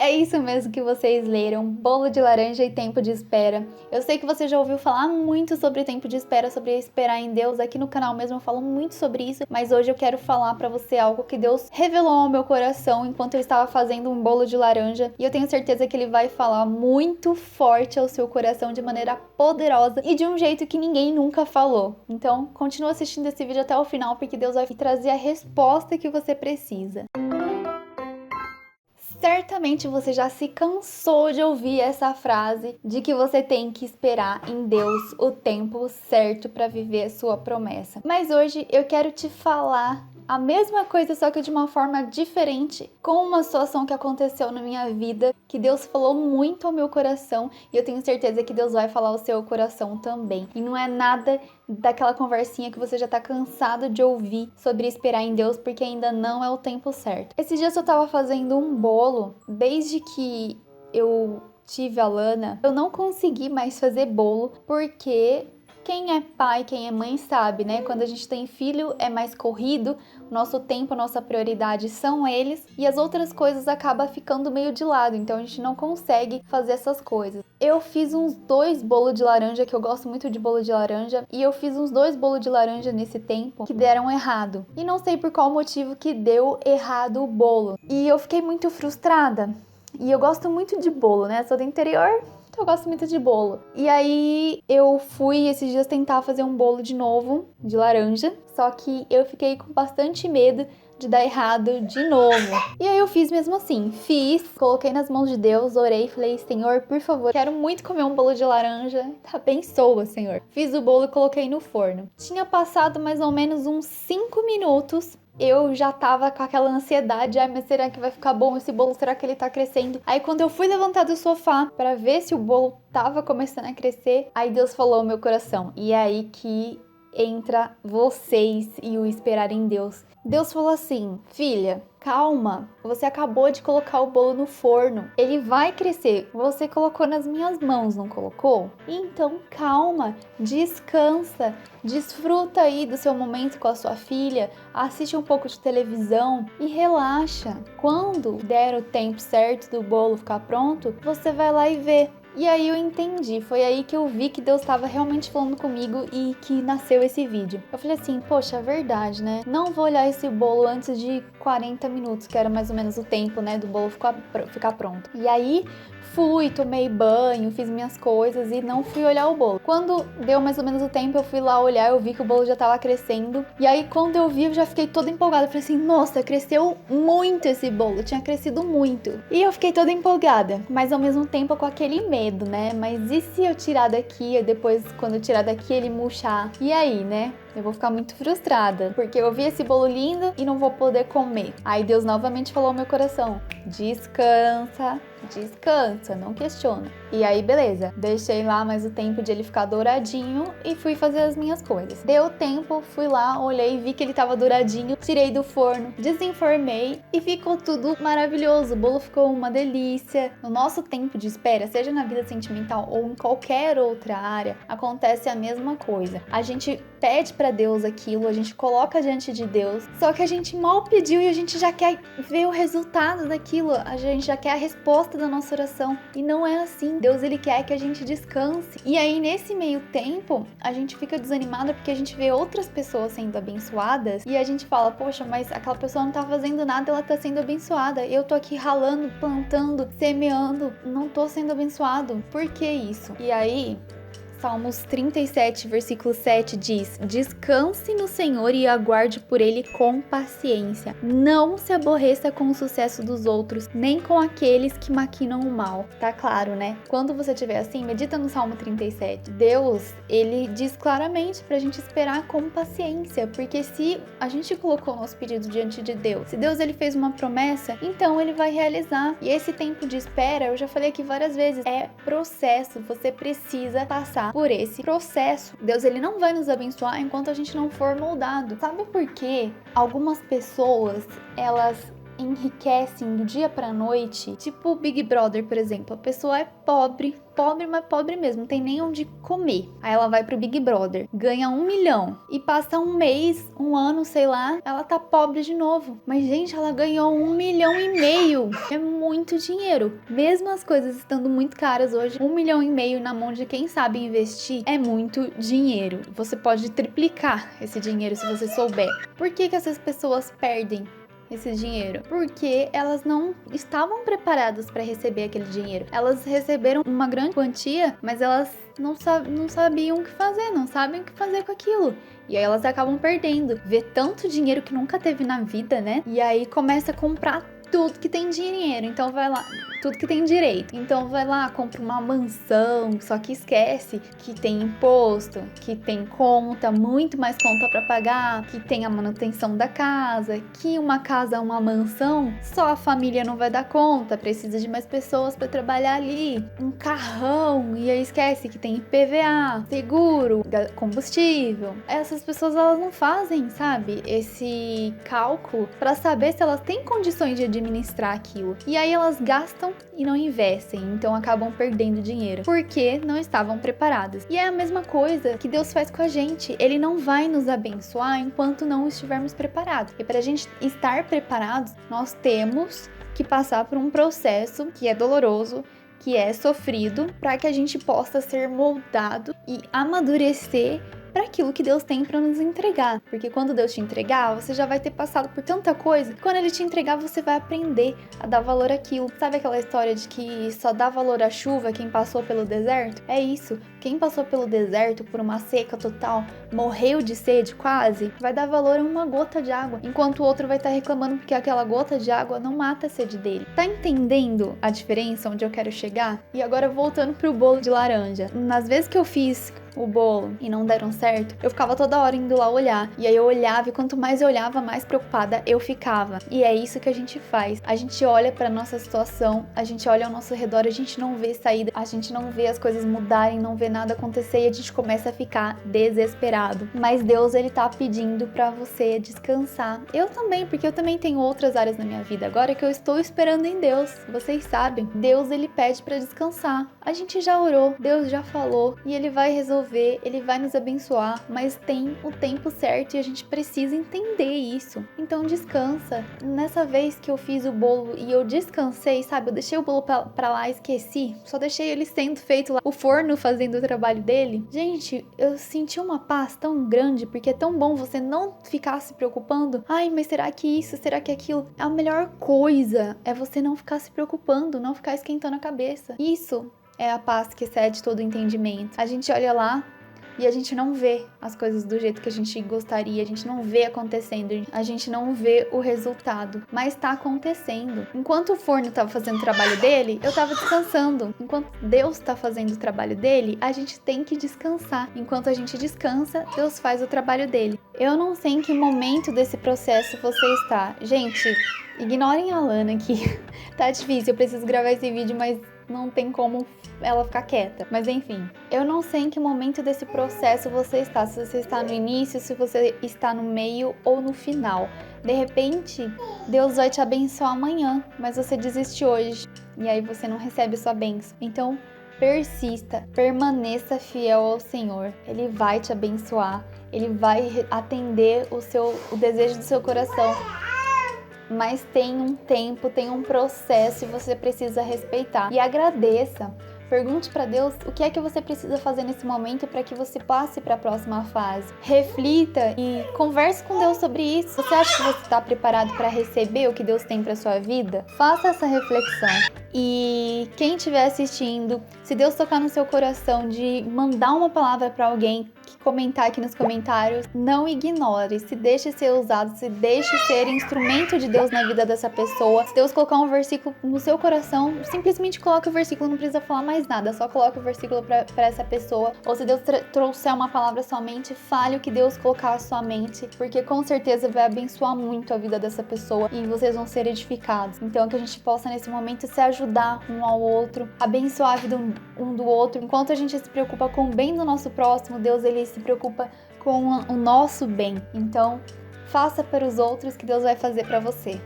É isso mesmo que vocês leram, bolo de laranja e tempo de espera. Eu sei que você já ouviu falar muito sobre tempo de espera, sobre esperar em Deus. Aqui no canal mesmo eu falo muito sobre isso, mas hoje eu quero falar pra você algo que Deus revelou ao meu coração enquanto eu estava fazendo um bolo de laranja. E eu tenho certeza que Ele vai falar muito forte ao seu coração de maneira poderosa e de um jeito que ninguém nunca falou. Então, continua assistindo esse vídeo até o final, porque Deus vai trazer a resposta que você precisa. Certamente você já se cansou de ouvir essa frase de que você tem que esperar em Deus o tempo certo para viver a sua promessa. Mas hoje eu quero te falar a mesma coisa, só que de uma forma diferente, com uma situação que aconteceu na minha vida, que Deus falou muito ao meu coração, e eu tenho certeza que Deus vai falar ao seu coração também. E não é nada daquela conversinha que você já tá cansado de ouvir sobre esperar em Deus, porque ainda não é o tempo certo. Esses dias eu tava fazendo um bolo, desde que eu tive a Lana, eu não consegui mais fazer bolo, porque quem é pai, quem é mãe sabe, né? Quando a gente tem filho é mais corrido, nosso tempo, nossa prioridade são eles e as outras coisas acabam ficando meio de lado, então a gente não consegue fazer essas coisas. Eu fiz uns 2 bolos de laranja, que eu gosto muito de bolo de laranja, e eu fiz uns 2 bolos de laranja nesse tempo que deram errado. E não sei por qual motivo que deu errado o bolo. E eu fiquei muito frustrada. E eu gosto muito de bolo, né? Sou do interior, eu gosto muito de bolo. E aí eu fui esses dias tentar fazer um bolo de novo, de laranja, só que eu fiquei com bastante medo de dar errado de novo. E aí eu fiz mesmo assim, coloquei nas mãos de Deus, orei, falei: Senhor, por favor, quero muito comer um bolo de laranja, abençoa, Senhor. Fiz o bolo e coloquei no forno. Tinha passado mais ou menos uns 5 minutos, eu já tava com aquela ansiedade, mas será que vai ficar bom esse bolo? Será que ele tá crescendo? Aí quando eu fui levantar do sofá pra ver se o bolo tava começando a crescer, aí Deus falou ao meu coração. E é aí que entra vocês e o esperar em Deus. Deus falou assim: filha, calma, você acabou de colocar o bolo no forno, ele vai crescer, você colocou nas minhas mãos, não colocou? Então calma, descansa, desfruta aí do seu momento com a sua filha, assiste um pouco de televisão e relaxa. Quando der o tempo certo do bolo ficar pronto, você vai lá e vê. E aí eu entendi, foi aí que eu vi que Deus estava realmente falando comigo e que nasceu esse vídeo. Eu falei assim, poxa, é verdade, né? Não vou olhar esse bolo antes de 40 minutos, que era mais ou menos o tempo, né, do bolo ficar pronto. E aí fui, tomei banho, fiz minhas coisas e não fui olhar o bolo. Quando deu mais ou menos o tempo, eu fui lá olhar, eu vi que o bolo já tava crescendo. E aí quando eu vi, eu já fiquei toda empolgada. Eu falei assim, nossa, cresceu muito esse bolo, tinha crescido muito. E eu fiquei toda empolgada, mas ao mesmo tempo com aquele medo, né? Mas e se eu tirar daqui, e depois quando eu tirar daqui ele murchar? E aí, né? Eu vou ficar muito frustrada, porque eu vi esse bolo lindo e não vou poder comer. Aí Deus novamente falou ao meu coração: descansa, descansa, não questiona. E aí, beleza, deixei lá mais o tempo de ele ficar douradinho e fui fazer as minhas coisas. Deu tempo, fui lá, olhei, vi que ele tava douradinho, tirei do forno, desenformei e ficou tudo maravilhoso. O bolo ficou uma delícia. No nosso tempo de espera, seja na vida sentimental ou em qualquer outra área, acontece a mesma coisa. A gente pede pra Deus aquilo, a gente coloca diante de Deus, só que a gente mal pediu e a gente já quer ver o resultado daquilo, a gente já quer a resposta da nossa oração, e não é assim. Deus, ele quer que a gente descanse. E aí nesse meio tempo a gente fica desanimada porque a gente vê outras pessoas sendo abençoadas e a gente fala, poxa, mas aquela pessoa não tá fazendo nada, ela tá sendo abençoada, eu tô aqui ralando, plantando, semeando, não tô sendo abençoado, por que isso? E aí Salmos 37, versículo 7 diz: descanse no Senhor e aguarde por Ele com paciência. Não se aborreça com o sucesso dos outros, nem com aqueles que maquinam o mal. Tá claro, né? Quando você estiver assim, medita no Salmo 37. Deus, ele diz claramente pra gente esperar com paciência, porque se a gente colocou o nosso pedido diante de Deus, se Deus ele fez uma promessa, então ele vai realizar. E esse tempo de espera, eu já falei aqui várias vezes, é processo, você precisa passar por esse processo. Deus ele não vai nos abençoar enquanto a gente não for moldado. Sabe por quê? Algumas pessoas, elas enriquecem do dia pra noite, tipo o Big Brother, por exemplo. A pessoa é pobre, mas pobre mesmo, não tem nem onde comer. Aí ela vai pro Big Brother, ganha 1 milhão e passa um mês, um ano, sei lá, ela tá pobre de novo. Mas, gente, ela ganhou 1,5 milhão. É muito dinheiro. Mesmo as coisas estando muito caras hoje, 1,5 milhão na mão de quem sabe investir é muito dinheiro. Você pode triplicar esse dinheiro se você souber. Por que essas pessoas perdem esse dinheiro? Porque elas não estavam preparadas para receber aquele dinheiro. Elas receberam uma grande quantia, mas elas não sabiam o que fazer, não sabem o que fazer com aquilo. E aí elas acabam perdendo. Vê tanto dinheiro que nunca teve na vida, né? E aí começa a comprar tudo que tem dinheiro, então vai lá, tudo que tem direito. Então vai lá, compra uma mansão, só que esquece que tem imposto, que tem conta, muito mais conta para pagar, que tem a manutenção da casa, que uma casa, uma mansão, só a família não vai dar conta, precisa de mais pessoas para trabalhar ali. Um carrão, e aí esquece que tem IPVA, seguro, combustível. Essas pessoas, elas não fazem, sabe, esse cálculo para saber se elas têm condições de administrar aquilo. E aí elas gastam e não investem, então acabam perdendo dinheiro, porque não estavam preparadas. E é a mesma coisa que Deus faz com a gente. Ele não vai nos abençoar enquanto não estivermos preparados. E para a gente estar preparados, nós temos que passar por um processo que é doloroso, que é sofrido, para que a gente possa ser moldado e amadurecer para aquilo que Deus tem para nos entregar. Porque quando Deus te entregar, você já vai ter passado por tanta coisa. Quando Ele te entregar, você vai aprender a dar valor àquilo. Sabe aquela história de que só dá valor à chuva quem passou pelo deserto? É isso. Quem passou pelo deserto, por uma seca total, morreu de sede quase, vai dar valor a uma gota de água, enquanto o outro vai estar reclamando porque aquela gota de água não mata a sede dele. Tá entendendo a diferença onde eu quero chegar? E agora voltando pro bolo de laranja. Nas vezes que eu fiz o bolo e não deram certo, eu ficava toda hora indo lá olhar. E aí eu olhava e quanto mais eu olhava, mais preocupada eu ficava. E é isso que a gente faz. A gente olha pra nossa situação, a gente olha ao nosso redor, a gente não vê saída, a gente não vê as coisas mudarem, não vê nada acontecer e a gente começa a ficar desesperado. Mas Deus, Ele tá pedindo pra você descansar. Eu também, porque eu também tenho outras áreas na minha vida agora que eu estou esperando em Deus. Vocês sabem, Deus, Ele pede pra descansar. A gente já orou, Deus já falou e Ele vai resolver, Ele vai nos abençoar, mas tem o tempo certo e a gente precisa entender isso. Então descansa. Nessa vez que eu fiz o bolo e eu descansei, sabe? Eu deixei o bolo pra lá e esqueci. Só deixei ele sendo feito lá, o forno fazendo o trabalho dele. Gente, eu senti uma paz tão grande, porque é tão bom você não ficar se preocupando. Ai, mas será que isso? Será que aquilo? A melhor coisa é você não ficar se preocupando, não ficar esquentando a cabeça. Isso é a paz que excede todo o entendimento. A gente olha lá e a gente não vê as coisas do jeito que a gente gostaria, a gente não vê acontecendo, a gente não vê o resultado, mas tá acontecendo. Enquanto o forno tava fazendo o trabalho dele, eu tava descansando. Enquanto Deus tá fazendo o trabalho dele, a gente tem que descansar. Enquanto a gente descansa, Deus faz o trabalho dele. Eu não sei em que momento desse processo você está. Gente, ignorem a Lana aqui. Tá difícil, eu preciso gravar esse vídeo, mas não tem como ela ficar quieta. Mas enfim, eu não sei em que momento desse processo você está. Se você está no início, se você está no meio ou no final. De repente, Deus vai te abençoar amanhã, mas você desiste hoje. E aí você não recebe sua bênção. Então, persista, permaneça fiel ao Senhor. Ele vai te abençoar. Ele vai atender o desejo do seu coração. Mas tem um tempo, tem um processo e você precisa respeitar. E agradeça. Pergunte para Deus o que é que você precisa fazer nesse momento para que você passe para a próxima fase. Reflita e converse com Deus sobre isso. Você acha que você está preparado para receber o que Deus tem para sua vida? Faça essa reflexão. E quem estiver assistindo, se Deus tocar no seu coração de mandar uma palavra para alguém, comentar aqui nos comentários, não ignore, se deixe ser usado, se deixe ser instrumento de Deus na vida dessa pessoa. Se Deus colocar um versículo no seu coração, simplesmente coloque o versículo, não precisa falar mais nada, só coloque o versículo para essa pessoa. Ou se Deus trouxer uma palavra à sua mente, fale o que Deus colocar à sua mente, porque com certeza vai abençoar muito a vida dessa pessoa e vocês vão ser edificados. Então que a gente possa nesse momento se ajudar um ao outro, abençoar a vida um do outro. Enquanto a gente se preocupa com o bem do nosso próximo, Deus, Ele se preocupa com o nosso bem. Então, faça para os outros que Deus vai fazer para você.